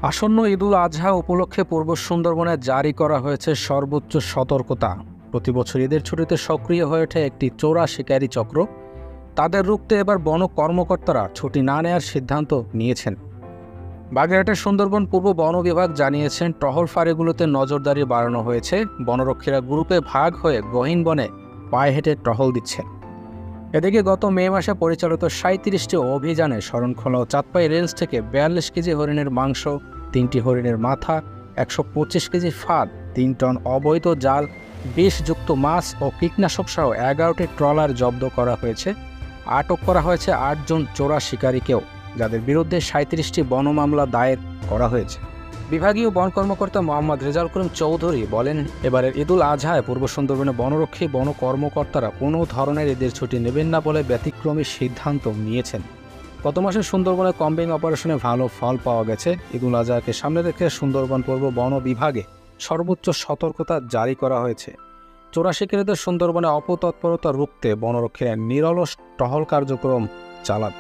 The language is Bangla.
আসন্ন ঈদুল আজহা উপলক্ষে পূর্ব সুন্দরবনে জারি করা হয়েছে সর্বোচ্চ সতর্কতা। প্রতিবছর ঈদের ছুটিতে সক্রিয় হয়ে ওঠে একটি চোরা শিকারি চক্র। তাদের রুখতে এবার বন কর্মকর্তারা ছুটি না নেওয়ার সিদ্ধান্ত নিয়েছেন। বাগেরহাটের সুন্দরবন পূর্ব বন বিভাগ জানিয়েছেন, টহল ফাঁড়িগুলোতে নজরদারি বাড়ানো হয়েছে। বনরক্ষীরা গ্রুপে ভাগ হয়ে গহীন বনে পায়ে হেঁটে টহল দিচ্ছেন। এদিকে গত মে মাসে পরিচালিত ৩৭টি অভিযানে শরণখোলা ও চাঁদপাই রেঞ্জ থেকে ৪২ কেজি হরিণের মাংস, ৩টি হরিণের মাথা, ১২৫ কেজি ফাঁদ, ৩ টন অবৈধ জাল, বিষযুক্ত মাছ ও কীটনাশক সহ ১১টি ট্রলার জব্দ করা হয়েছে। আটক করা হয়েছে ৮ জন চোরা শিকারীকেও, যাদের বিরুদ্ধে ৩৭টি বন মামলা দায়ের করা হয়েছে। বিভাগীয় বন কর্মকর্তা মোহাম্মদ রেজাউল করিম চৌধুরী বলেন, এবারের ঈদুল আজহায় পূর্ব সুন্দরবনে বনরক্ষী বন কর্মকর্তারা কোনো ধরনের ঈদের ছুটি নেবেন না বলে ব্যতিক্রমী সিদ্ধান্ত নিয়েছেন। গত মাসে সুন্দরবনে কম্বিং অপারেশনে ভালো ফল পাওয়া গেছে। ঈদুল আজহাকে সামনে রেখে সুন্দরবন পূর্ব বন বিভাগে সর্বোচ্চ সতর্কতা জারি করা হয়েছে। চোরা শিকারীদের সুন্দরবনে অপতৎপরতা রুখতে বনরক্ষীরা নিরলস টহল কার্যক্রম চালান।